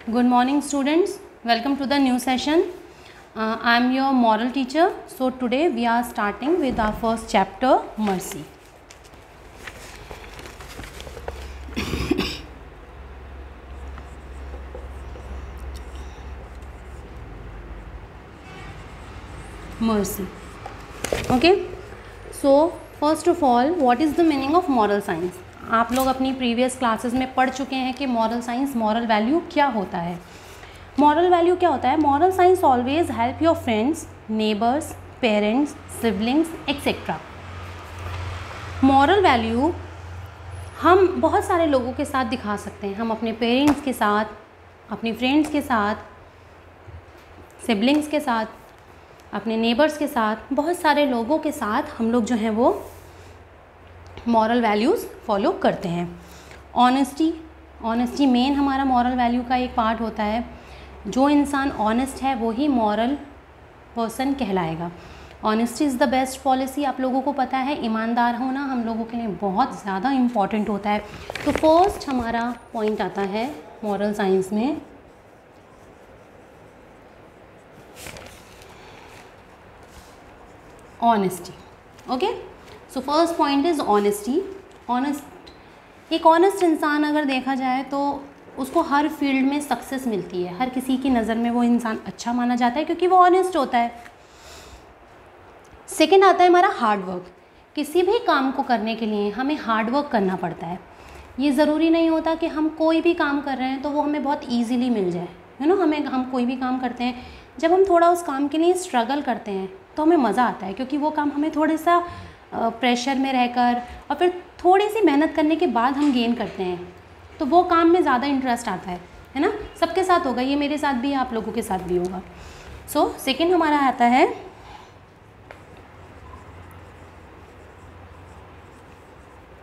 Good morning students, welcome to the new session. I am your moral teacher. So today we are starting with our first chapter, mercy. Mercy. Okay. So first of all, what is the meaning of moral science? आप लोग अपनी previous classes में पढ़ चुके हैं कि moral science, moral value क्या होता है. मॉरल वैल्यू क्या होता है? Moral science always help your friends, neighbours, parents, siblings etcetera. Moral value हम बहुत सारे लोगों के साथ दिखा सकते हैं. हम अपने पेरेंट्स के साथ, अपने फ्रेंड्स के साथ, सिबलिंग्स के साथ, अपने नेबर्स के साथ, बहुत सारे लोगों के साथ हम लोग जो हैं वो मॉरल वैल्यूज़ फॉलो करते हैं. ऑनेस्टी मेन हमारा मॉरल वैल्यू का एक पार्ट होता है. जो इंसान ऑनेस्ट है वो ही मॉरल पर्सन कहलाएगा. Honesty is the best policy. आप लोगों को पता है ईमानदार होना हम लोगों के लिए बहुत ज़्यादा इम्पॉर्टेंट होता है. तो फर्स्ट हमारा पॉइंट आता है मॉरल साइंस में honesty. Okay, so first point is honesty. एक ऑनेस्ट इंसान अगर देखा जाए तो उसको हर फील्ड में सक्सेस मिलती है. हर किसी की नज़र में वो इंसान अच्छा माना जाता है क्योंकि वो ऑनेस्ट होता है. सेकंड आता है हमारा हार्ड वर्क. किसी भी काम को करने के लिए हमें हार्ड वर्क करना पड़ता है. ये ज़रूरी नहीं होता कि हम कोई भी काम कर रहे हैं तो वो हमें बहुत ईजीली मिल जाए. हम कोई भी काम करते हैं, जब हम थोड़ा उस काम के लिए स्ट्रगल करते हैं तो हमें मज़ा आता है क्योंकि वो काम हमें थोड़े सा प्रेशर में रहकर और फिर थोड़ी सी मेहनत करने के बाद हम गेन करते हैं तो वो काम में ज़्यादा इंटरेस्ट आता है ना. सबके साथ होगा, ये मेरे साथ भी है, आप लोगों के साथ भी होगा. सो सेकंड हमारा आता है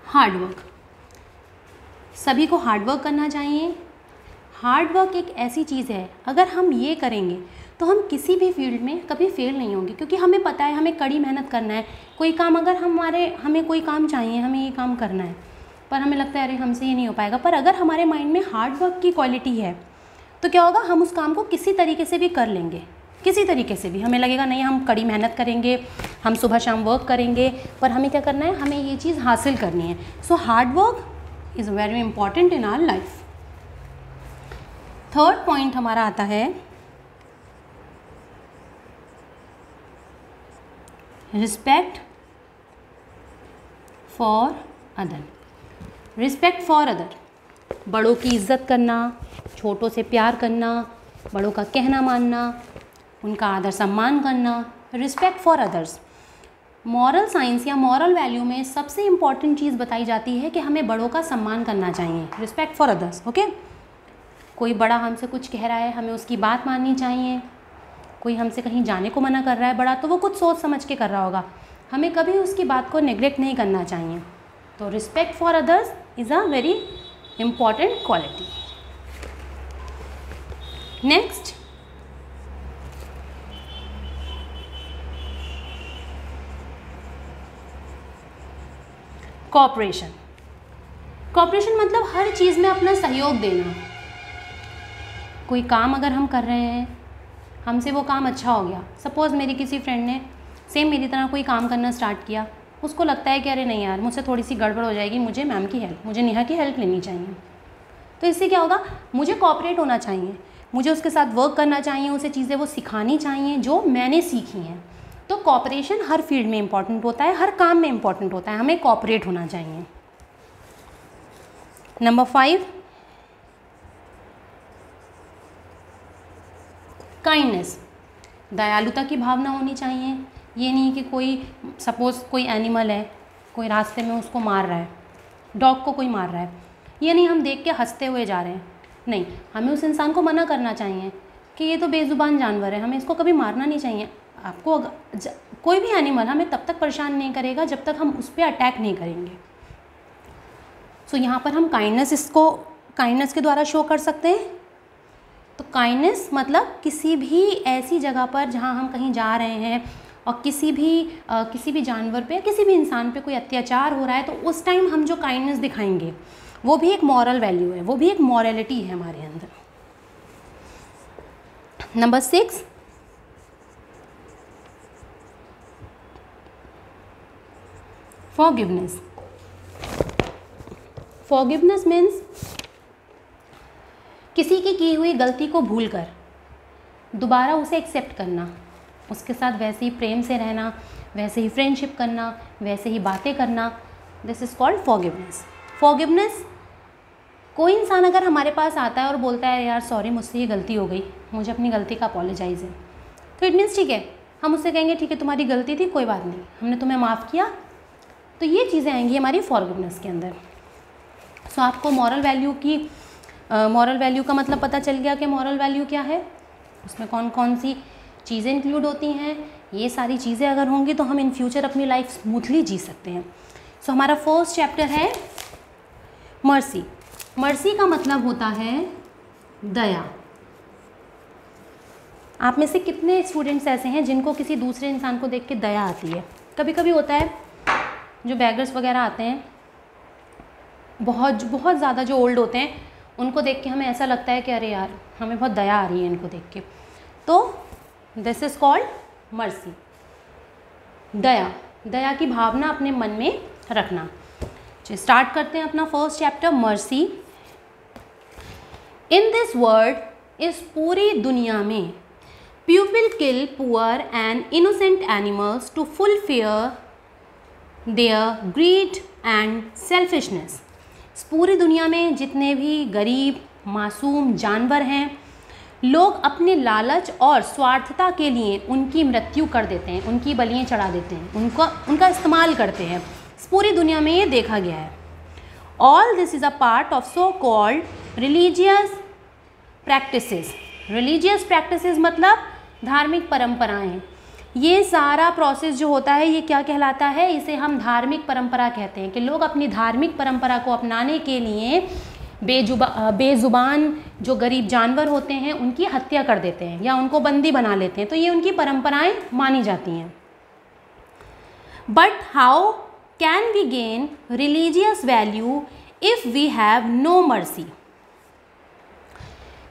हार्ड वर्क. सभी को हार्ड वर्क करना चाहिए. हार्ड वर्क एक ऐसी चीज़ है, अगर हम ये करेंगे तो हम किसी भी फील्ड में कभी फेल नहीं होंगे क्योंकि हमें पता है हमें कड़ी मेहनत करना है. कोई काम अगर हमें कोई काम चाहिए, हमें ये काम करना है पर हमें लगता है अरे हमसे ये नहीं हो पाएगा, पर अगर हमारे माइंड में हार्ड वर्क की क्वालिटी है तो क्या होगा, हम उस काम को किसी तरीके से भी कर लेंगे. किसी तरीके से भी हमें लगेगा नहीं हम कड़ी मेहनत करेंगे, हम सुबह शाम वर्क करेंगे, पर हमें क्या करना है, हमें ये चीज़ हासिल करनी है. So hard work is very important in our life. Third point हमारा आता है respect for other. Respect for other, बड़ों की इज़्ज़त करना, छोटों से प्यार करना, बड़ों का कहना मानना, उनका आदर सम्मान करना. Respect for others. Moral science या मॉरल वैल्यू में सबसे इम्पॉर्टेंट चीज़ बताई जाती है कि हमें बड़ों का सम्मान करना चाहिए. Respect for others. ओके, कोई बड़ा हमसे कुछ कह रहा है, हमें उसकी बात माननी चाहिए. कोई हमसे कहीं जाने को मना कर रहा है बड़ा, तो वो कुछ सोच समझ के कर रहा होगा, हमें कभी उसकी बात को नेग्लेक्ट नहीं करना चाहिए. तो respect for others is a very important quality. Next, cooperation. Cooperation मतलब हर चीज़ में अपना सहयोग देना. कोई काम अगर हम कर रहे हैं, हमसे वो काम अच्छा हो गया, सपोज़ मेरी किसी फ्रेंड ने सेम मेरी तरह कोई काम करना स्टार्ट किया, उसको लगता है कि अरे नहीं यार मुझसे थोड़ी सी गड़बड़ हो जाएगी, मुझे मैम की हेल्प, मुझे नेहा की हेल्प लेनी चाहिए. तो इससे क्या होगा, मुझे कोऑपरेट होना चाहिए, मुझे उसके साथ वर्क करना चाहिए, उसे चीज़ें वो सिखानी चाहिए जो मैंने सीखी हैं. तो कोऑपरेशन हर फील्ड में इम्पॉर्टेंट होता है, हर काम में इम्पॉर्टेंट होता है, हमें कोऑपरेट होना चाहिए. Number 5, kindness. दयालुता की भावना होनी चाहिए. ये नहीं कि कोई सपोज़ कोई एनिमल है, कोई रास्ते में उसको मार रहा है, डॉग को कोई मार रहा है, ये नहीं हम देख के हंसते हुए जा रहे हैं. नहीं, हमें उस इंसान को मना करना चाहिए कि ये तो बेज़ुबान जानवर है, हमें इसको कभी मारना नहीं चाहिए. आपको कोई भी एनिमल हमें तब तक परेशान नहीं करेगा जब तक हम उस पर अटैक नहीं करेंगे. सो यहाँ पर हम काइंडनेस के द्वारा शो कर सकते हैं. तो काइंडनेस मतलब किसी भी ऐसी जगह पर जहाँ हम कहीं जा रहे हैं और किसी भी जानवर पे, किसी भी इंसान पे कोई अत्याचार हो रहा है तो उस टाइम हम जो काइंडनेस दिखाएंगे वो भी एक मॉरल वैल्यू है, वो भी एक मॉरलिटी है हमारे अंदर. Number 6, forgiveness. फॉरगिवनेस मीन्स किसी की हुई गलती को भूलकर दोबारा उसे एक्सेप्ट करना, उसके साथ वैसे ही प्रेम से रहना, वैसे ही फ्रेंडशिप करना, वैसे ही बातें करना, this is called forgiveness. Forgiveness, कोई इंसान अगर हमारे पास आता है और बोलता है यार सॉरी मुझसे ये गलती हो गई, मुझे अपनी गलती का अपोलोजाइज़ है, तो इट मीन्स ठीक है, हम उससे कहेंगे ठीक है तुम्हारी गलती थी, कोई बात नहीं, हमने तुम्हें माफ़ किया। तो ये चीज़ें आएंगी हमारी फॉरगिवनेस के अंदर। सो आपको मॉरल वैल्यू का मतलब पता चल गया कि मॉरल वैल्यू क्या है, उसमें कौन कौन सी चीज़ें इंक्लूड होती हैं। ये सारी चीज़ें अगर होंगी तो हम इन फ्यूचर अपनी लाइफ स्मूथली जी सकते हैं। सो हमारा फर्स्ट चैप्टर है मर्सी। मर्सी का मतलब होता है दया। आप में से कितने स्टूडेंट्स ऐसे हैं जिनको किसी दूसरे इंसान को देख के दया आती है? कभी कभी होता है जो बैगर्स वगैरह आते हैं, बहुत ज़्यादा जो ओल्ड होते हैं, उनको देख के हमें ऐसा लगता है कि अरे यार हमें बहुत दया आ रही है इनको देख के, तो दिस इज़ कॉल्ड मर्सी। दया की भावना अपने मन में रखना। स्टार्ट करते हैं अपना first chapter, mercy. In this world, इस पूरी दुनिया में, people kill poor and innocent animals to fulfil their greed and selfishness. इस पूरी दुनिया में जितने भी गरीब मासूम जानवर हैं, लोग अपने लालच और स्वार्थता के लिए उनकी मृत्यु कर देते हैं, उनकी बलियाँ चढ़ा देते हैं, उनका इस्तेमाल करते हैं। इस पूरी दुनिया में ये देखा गया है। All this is a part of so called religious practices. Religious practices मतलब धार्मिक परंपराएं। ये सारा प्रोसेस जो होता है ये क्या कहलाता है? इसे हम धार्मिक परंपरा कहते हैं कि लोग अपनी धार्मिक परंपरा को अपनाने के लिए बेजुबान जो गरीब जानवर होते हैं उनकी हत्या कर देते हैं या उनको बंदी बना लेते हैं, तो ये उनकी परंपराएं मानी जाती हैं। But how can we gain religious value if we have no mercy?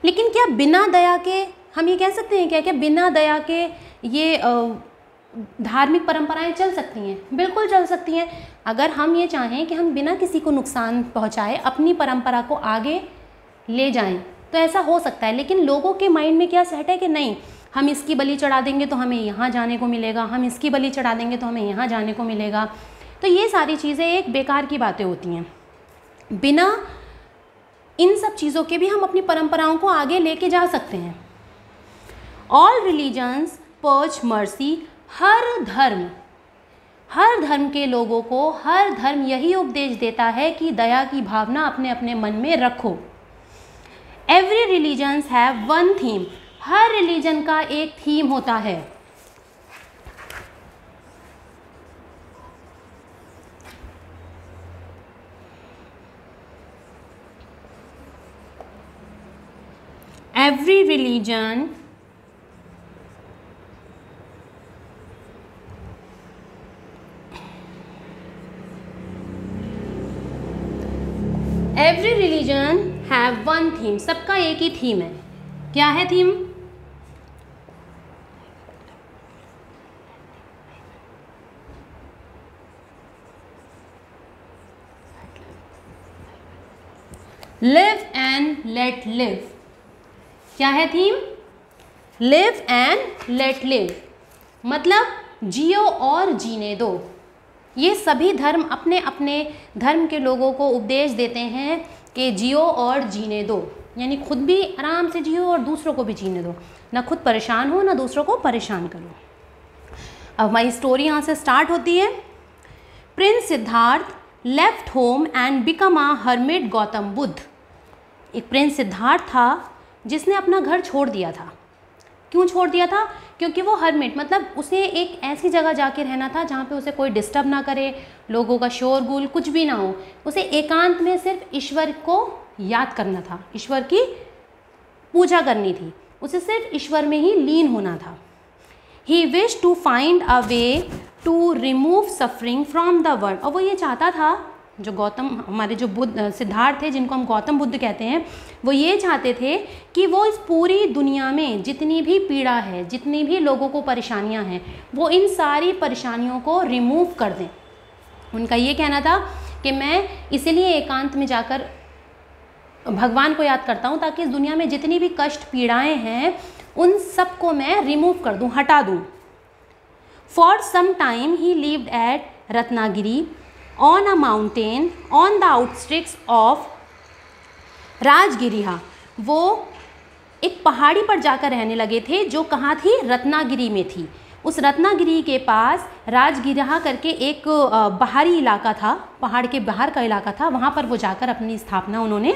लेकिन क्या बिना दया के हम ये कह सकते हैं क्या बिना दया के ये धार्मिक परंपराएं चल सकती हैं? बिल्कुल चल सकती हैं। अगर हम ये चाहें कि हम बिना किसी को नुकसान पहुंचाए अपनी परंपरा को आगे ले जाएं तो ऐसा हो सकता है। लेकिन लोगों के माइंड में क्या सेट है कि नहीं, हम इसकी बलि चढ़ा देंगे तो हमें यहाँ जाने को मिलेगा, हम इसकी बलि चढ़ा देंगे तो हमें यहाँ जाने को मिलेगा। तो ये सारी चीज़ें एक बेकार की बातें होती हैं। बिना इन सब चीज़ों के भी हम अपनी परंपराओं को आगे लेके जा सकते हैं। All religions preach mercy. हर धर्म के लोगों को हर धर्म यही उपदेश देता है कि दया की भावना अपने अपने मन में रखो। Every religions have one theme. Her religion का एक थीम होता है। Every religion have one theme। सबका एक ही थीम है। क्या है theme? Live and let live. क्या है theme? Live and let live, मतलब जियो और जीने दो। ये सभी धर्म अपने अपने धर्म के लोगों को उपदेश देते हैं कि जियो और जीने दो, यानी खुद भी आराम से जियो और दूसरों को भी जीने दो, ना खुद परेशान हो ना दूसरों को परेशान करो। अब हमारी स्टोरी यहाँ से स्टार्ट होती है। Prince Siddharth left home and become a hermit Gautam Buddha. एक प्रिंस सिद्धार्थ था जिसने अपना घर छोड़ दिया था। क्यों छोड़ दिया था? क्योंकि वो हर्मिट मतलब उसे एक ऐसी जगह जाके रहना था जहाँ पे उसे कोई डिस्टर्ब ना करे, लोगों का शोरगुल कुछ भी ना हो। उसे एकांत में सिर्फ ईश्वर को याद करना था, ईश्वर की पूजा करनी थी, उसे सिर्फ ईश्वर में ही लीन होना था। He wish to find a way to remove suffering from the world. और वो ये चाहता था जो गौतम, हमारे जो बुद्ध सिद्धार्थ थे, जिनको हम गौतम बुद्ध कहते हैं, वो ये चाहते थे कि वो इस पूरी दुनिया में जितनी भी पीड़ा है, जितनी भी लोगों को परेशानियां हैं, वो इन सारी परेशानियों को रिमूव कर दें। उनका ये कहना था कि मैं इसीलिए एकांत में जाकर भगवान को याद करता हूँ ताकि इस दुनिया में जितनी भी कष्ट पीड़ाएं हैं उन सबको मैं रिमूव कर दूँ, हटा दूँ। For some time he lived at Ratnagiri on a mountain on the outskirts of Rajagriha. वो एक पहाड़ी पर जाकर रहने लगे थे जो कहाँ थी, रत्नागिरी में थी। उस रत्नागिरी के पास राजगिरिहा करके एक बाहरी इलाका था, पहाड़ के बाहर का इलाका था, वहाँ पर वो जाकर अपनी स्थापना उन्होंने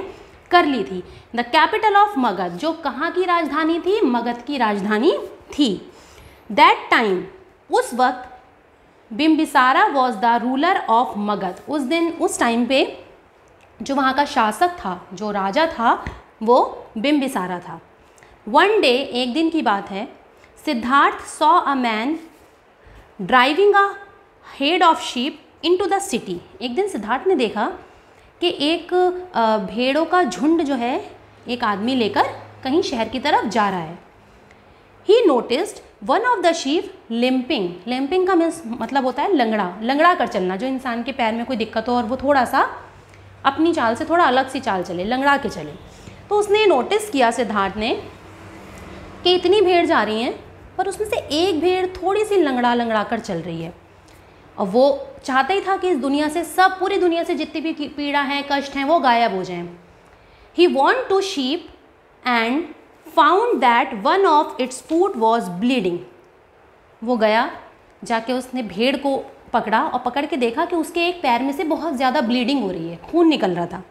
कर ली थी। द कैपिटल ऑफ मगध, जो कहाँ की राजधानी थी, मगध की राजधानी थी। दैट टाइम, उस वक्त, Bimbisara was the ruler of Magadh. उस दिन, उस टाइम पे जो वहाँ का शासक था, जो राजा था, वो बिम्बिसारा था। वन डे, एक दिन की बात है, Siddharth saw a man driving a head of sheep into the city. एक दिन सिद्धार्थ ने देखा कि एक भेड़ों का झुंड जो है एक आदमी लेकर कहीं शहर की तरफ जा रहा है। ही noticed one of the sheep limping. Limping का मतलब होता है लंगड़ा, लंगड़ा कर चलना, जो इंसान के पैर में कोई दिक्कत हो और वो थोड़ा सा अपनी चाल से थोड़ा अलग सी चाल चले, लंगड़ा के चले। तो उसने नोटिस किया, सिद्धार्थ ने, कि इतनी भेड़ जा रही हैं पर उसमें से एक भेड़ थोड़ी सी लंगड़ा लंगड़ा कर चल रही है। और वो चाहता ही था कि इस दुनिया से, सब पूरी दुनिया से जितनी भी पीड़ा है, कष्ट हैं, वो गायब हो जाएं। He went to sheep and found that one of its foot was bleeding. वो गया, जाके उसने भेड़ को पकड़ा और पकड़ के देखा कि उसके एक पैर में से बहुत ज़्यादा ब्लीडिंग हो रही है, खून निकल रहा था।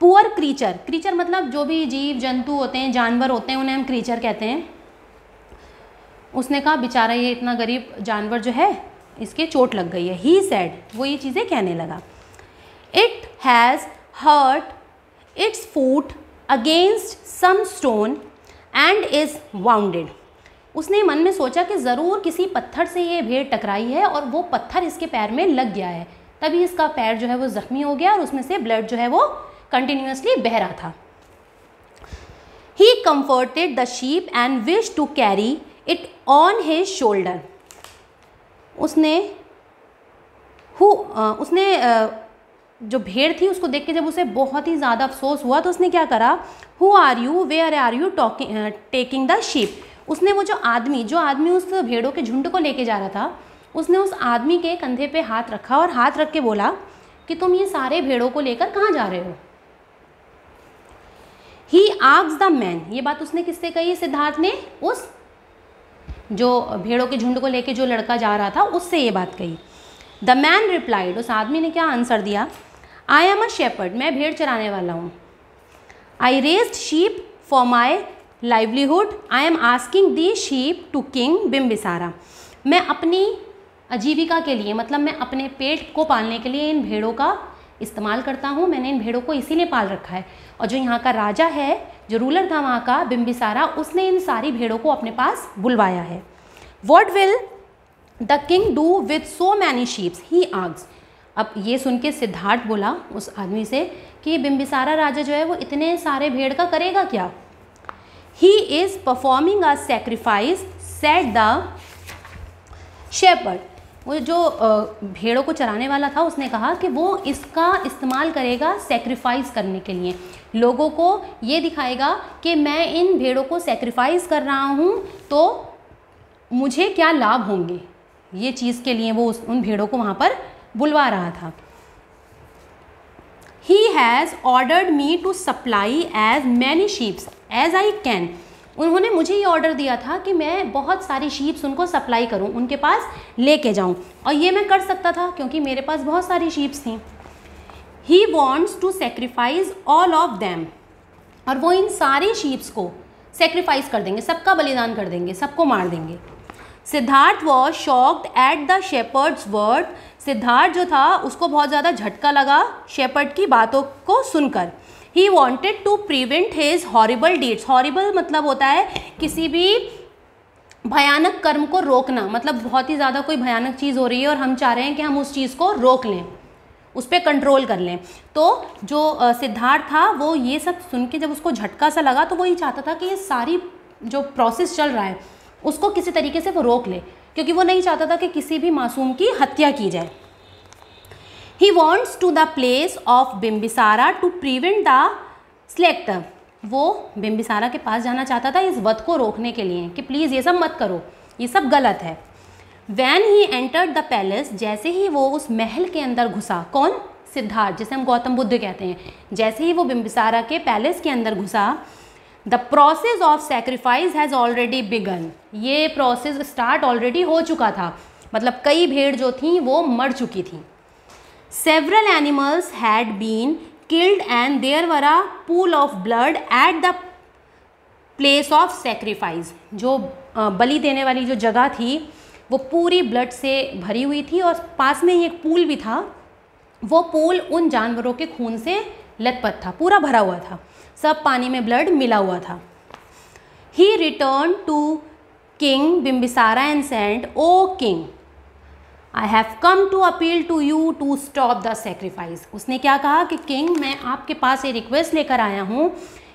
पुअर क्रीचर, क्रीचर मतलब जो भी जीव जंतु होते हैं, जानवर होते हैं, उन्हें हम क्रीचर कहते हैं। उसने कहा बेचारा ये इतना गरीब जानवर जो है, इसके चोट लग गई है। ही सेड, वो ये चीज़ें कहने लगा। It has hurt its foot against some stone and is wounded. उसने मन में सोचा कि ज़रूर किसी पत्थर से ये भेड़ टकराई है और वो पत्थर इसके पैर में लग गया है, तभी इसका पैर जो है वो ज़ख्मी हो गया और उसमें से ब्लड जो है वो कंटिन्यूसली बह रहा था। He comforted the sheep and wish to carry it on his shoulder. उसने जो भेड़ थी उसको देख के जब उसे बहुत ही ज़्यादा अफसोस हुआ तो उसने क्या करा, who are you, where are you taking the sheep. उसने वो जो आदमी उस भेड़ों के झुंड को लेके जा रहा था, उसने उस आदमी के कंधे पे हाथ रखा और हाथ रख के बोला कि तुम ये सारे भेड़ों को लेकर कहाँ जा रहे हो। ही आस्क्ड द मैन, ये बात उसने किससे कही, सिद्धार्थ ने उस जो भेड़ों के झुंड को लेके जो लड़का जा रहा था उससे ये बात कही। द मैन रिप्लाइड, उस आदमी ने क्या आंसर दिया, आई एम अ शेपर्ड, मैं भेड़ चराने वाला हूँ। I raised sheep for my livelihood, I am asking the sheep to king Bimbisara. मैं अपनी आजीविका के लिए, मतलब मैं अपने पेट को पालने के लिए इन भेड़ों का इस्तेमाल करता हूँ, मैंने इन भेड़ों को इसीलिए पाल रखा है। और जो यहाँ का राजा है, जो रूलर था वहाँ का, बिम्बिसारा, उसने इन सारी भेड़ों को अपने पास बुलवाया है। What will the king do with so many sheeps, he asked. अब ये सुन के सिद्धार्थ बोला उस आदमी से कि बिम्बिसारा राजा जो है वो इतने सारे भेड़ का करेगा क्या। He is performing a sacrifice said the shepherd. वो जो भेड़ों को चराने वाला था उसने कहा कि वो इसका इस्तेमाल करेगा सेक्रीफाइस करने के लिए, लोगों को ये दिखाएगा कि मैं इन भेड़ों को सेक्रीफाइस कर रहा हूँ तो मुझे क्या लाभ होंगे, ये चीज़ के लिए वो उन भेड़ों को वहाँ पर बुलवा रहा था। He has ordered me to supply as many sheeps as I can. उन्होंने मुझे ये ऑर्डर दिया था कि मैं बहुत सारी शीप्स उनको सप्लाई करूं, उनके पास लेके जाऊं, और ये मैं कर सकता था क्योंकि मेरे पास बहुत सारी शीप्स थी। He wants to sacrifice all of them, और वो इन सारी शीप्स को सेक्रीफाइस कर देंगे, सबका बलिदान कर देंगे, सबको मार देंगे। Siddharth was shocked at the shepherds word. Siddharth जो था उसको बहुत ज़्यादा झटका लगा शेपर्ड की बातों को सुनकर। He wanted to prevent his horrible deeds. Horrible मतलब होता है किसी भी भयानक कर्म को रोकना, मतलब बहुत ही ज़्यादा कोई भयानक चीज़ हो रही है और हम चाह रहे हैं कि हम उस चीज़ को रोक लें, उस पर कंट्रोल कर लें। तो जो सिद्धार्थ था वो ये सब सुन के जब उसको झटका सा लगा तो वो ये चाहता था कि ये सारी जो प्रोसेस चल रहा है उसको किसी तरीके से वो रोक ले, क्योंकि वो नहीं चाहता था कि किसी भी मासूम की हत्या की जाए। He wants to the place of Bimbisara to prevent the slaughter। वो बिम्बिसारा के पास जाना चाहता था इस वध को रोकने के लिए कि प्लीज़ ये सब मत करो, ये सब गलत है। When he entered the palace, जैसे ही वो उस महल के अंदर घुसा, कौन? सिद्धार्थ, जैसे हम गौतम बुद्ध कहते हैं, जैसे ही वो बिम्बिसारा के पैलेस के अंदर घुसा, the process of sacrifice has already begun. ये प्रोसेस स्टार्ट ऑलरेडी हो चुका था, मतलब कई भेड़ जो थी वो मर चुकी थी। Several animals had been killed and there were a pool of blood at the place of sacrifice। जो बलि देने वाली जो जगह थी वो पूरी ब्लड से भरी हुई थी और पास में ही एक पूल भी था। वो पूल उन जानवरों के खून से लथपथ था, पूरा भरा हुआ था, सब पानी में ब्लड मिला हुआ था। He returned to King Bimbisara and said, "O King, I have come to appeal to you to stop the sacrifice." उसने क्या कहा कि किंग, मैं आपके पास ये रिक्वेस्ट लेकर आया हूँ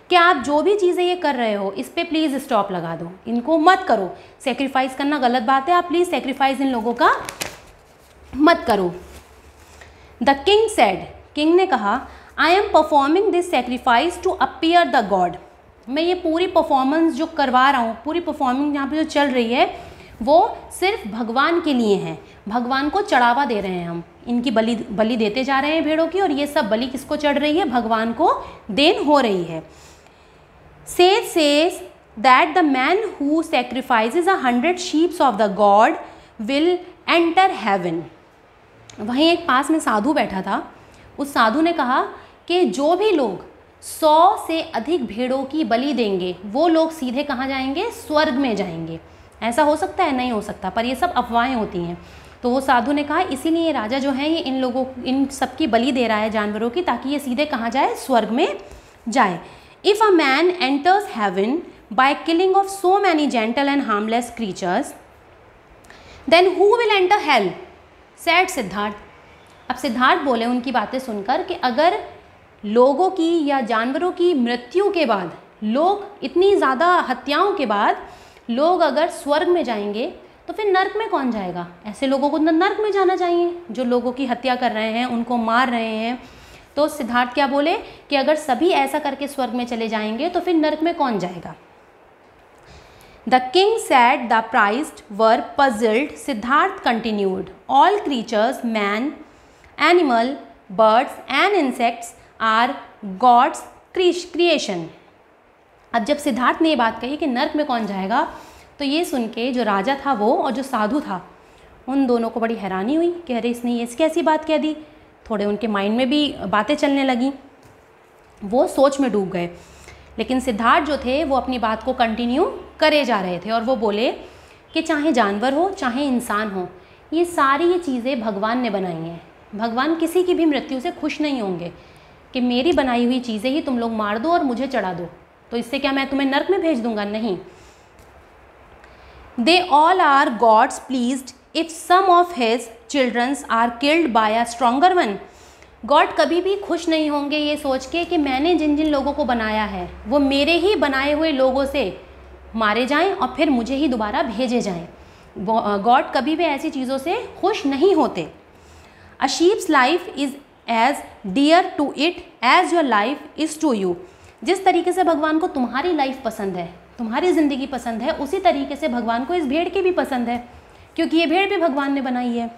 कि आप जो भी चीज़ें ये कर रहे हो इस पर प्लीज़ स्टॉप लगा दो, इनको मत करो। सेक्रीफाइस करना गलत बात है, आप प्लीज़ सेक्रीफाइस इन लोगों का मत करो। द किंग सेड, किंग ने कहा, I am performing this sacrifice to appear the god. मैं ये पूरी परफॉर्मेंस जो करवा रहा हूँ, पूरी परफॉर्मिंग यहाँ पे जो चल रही है वो सिर्फ भगवान के लिए है, भगवान को चढ़ावा दे रहे हैं हम, इनकी बलि देते जा रहे हैं भेड़ों की, और ये सब बलि किसको चढ़ रही है? भगवान को देन हो रही है। Sage says that the man who sacrifices 100 sheep of the God will enter heaven। वहीं एक पास में साधु बैठा था, उस साधु ने कहा कि जो भी लोग 100 से अधिक भेड़ों की बलि देंगे वो लोग सीधे कहाँ जाएंगे? स्वर्ग में जाएंगे। ऐसा हो सकता है? नहीं हो सकता, पर ये सब अफवाहें होती हैं। तो वो साधु ने कहा इसीलिए ये राजा जो है ये इन सब की बलि दे रहा है जानवरों की, ताकि ये सीधे कहाँ जाए? स्वर्ग में जाए। If a man enters heaven by killing of so many gentle and harmless creatures, then who will enter hell? said Siddharth. अब सिद्धार्थ बोले उनकी बातें सुनकर कि अगर लोगों की या जानवरों की मृत्यु के बाद, लोग इतनी ज़्यादा हत्याओं के बाद लोग अगर स्वर्ग में जाएंगे तो फिर नर्क में कौन जाएगा? ऐसे लोगों को नर्क में जाना चाहिए जो लोगों की हत्या कर रहे हैं, उनको मार रहे हैं। तो सिद्धार्थ क्या बोले कि अगर सभी ऐसा करके स्वर्ग में चले जाएंगे तो फिर नर्क में कौन जाएगा? The king said the priests were puzzled. Siddhartha continued, all creatures, man, animal, birds and insects are god's creation. अब जब सिद्धार्थ ने ये बात कही कि नर्क में कौन जाएगा, तो ये सुन के जो राजा था वो और जो साधु था, उन दोनों को बड़ी हैरानी हुई कि अरे इसने ये कैसी बात कह दी। थोड़े उनके माइंड में भी बातें चलने लगी, वो सोच में डूब गए। लेकिन सिद्धार्थ जो थे वो अपनी बात को कंटिन्यू करे जा रहे थे और वो बोले कि चाहे जानवर हो चाहे इंसान हो, ये सारी चीज़ें भगवान ने बनाई हैं। भगवान किसी की भी मृत्यु से खुश नहीं होंगे कि मेरी बनाई हुई चीज़ें ही तुम लोग मार दो और मुझे चढ़ा दो, तो इससे क्या मैं तुम्हें नर्क में भेज दूंगा? नहीं। They all are gods pleased if some of his childrens are killed by a stronger one. God कभी भी खुश नहीं होंगे ये सोच के कि मैंने जिन जिन लोगों को बनाया है वो मेरे ही बनाए हुए लोगों से मारे जाएं और फिर मुझे ही दोबारा भेजे जाएं। गॉड कभी भी ऐसी चीज़ों से खुश नहीं होते। A sheep's life is as dear to it as your life is to you. जिस तरीके से भगवान को तुम्हारी लाइफ पसंद है, तुम्हारी ज़िंदगी पसंद है, उसी तरीके से भगवान को इस भेड़ की भी पसंद है, क्योंकि ये भेड़ भी भगवान ने बनाई है।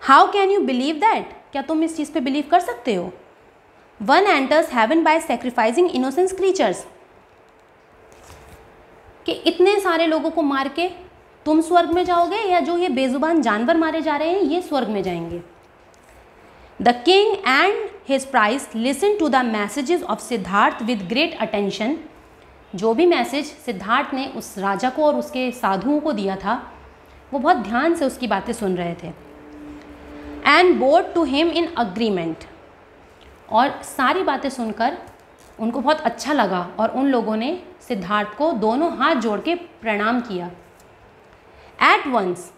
How can you believe that? क्या तुम इस चीज़ पे बिलीव कर सकते हो? One enters heaven by sacrificing innocence creatures, कि इतने सारे लोगों को मार के तुम स्वर्ग में जाओगे या जो ये बेजुबान जानवर मारे जा रहे हैं ये स्वर्ग में जाएंगे? The king and his priests listen to the messages of Siddhartha with great attention. जो भी मैसेज सिद्धार्थ ने उस राजा को और उसके साधुओं को दिया था वो बहुत ध्यान से उसकी बातें सुन रहे थे। And bowed to him in agreement, और सारी बातें सुनकर उनको बहुत अच्छा लगा और उन लोगों ने सिद्धार्थ को दोनों हाथ जोड़ के प्रणाम किया। At once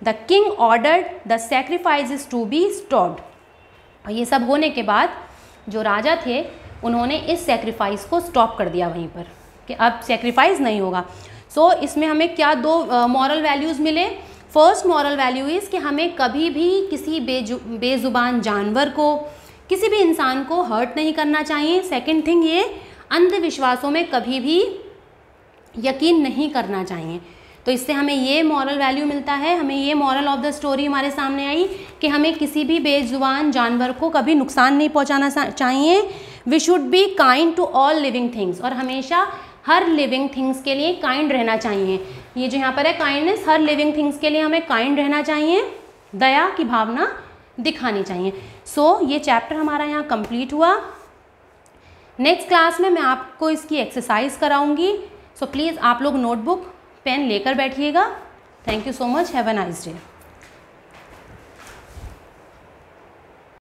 the king ordered the sacrifices to be stopped. और ये सब होने के बाद जो राजा थे उन्होंने इस सेक्रीफाइस को स्टॉप कर दिया वहीं पर कि अब सेक्रीफाइस नहीं होगा। सो इसमें हमें क्या दो मॉरल वैल्यूज़ मिले। फर्स्ट मॉरल वैल्यू इज़ कि हमें कभी भी किसी बेजुबान जानवर को, किसी भी इंसान को हर्ट नहीं करना चाहिए। सेकंड थिंग, ये अंधविश्वासों में कभी भी यकीन नहीं करना चाहिए। तो इससे हमें ये मॉरल वैल्यू मिलता है, हमें ये मॉरल ऑफ द स्टोरी हमारे सामने आई कि हमें किसी भी बेजुबान जानवर को कभी नुकसान नहीं पहुंचाना चाहिए। We should be kind to all living things, और हमेशा हर लिविंग थिंग्स के लिए काइंड रहना चाहिए। ये जो यहाँ पर है काइंडनेस, हर लिविंग थिंग्स के लिए हमें काइंड रहना चाहिए, दया की भावना दिखानी चाहिए। सो ये चैप्टर हमारा यहाँ कंप्लीट हुआ। नेक्स्ट क्लास में मैं आपको इसकी एक्सरसाइज कराऊंगी। सो प्लीज़ आप लोग नोटबुक पेन लेकर बैठिएगा। Thank you so much, have a nice day.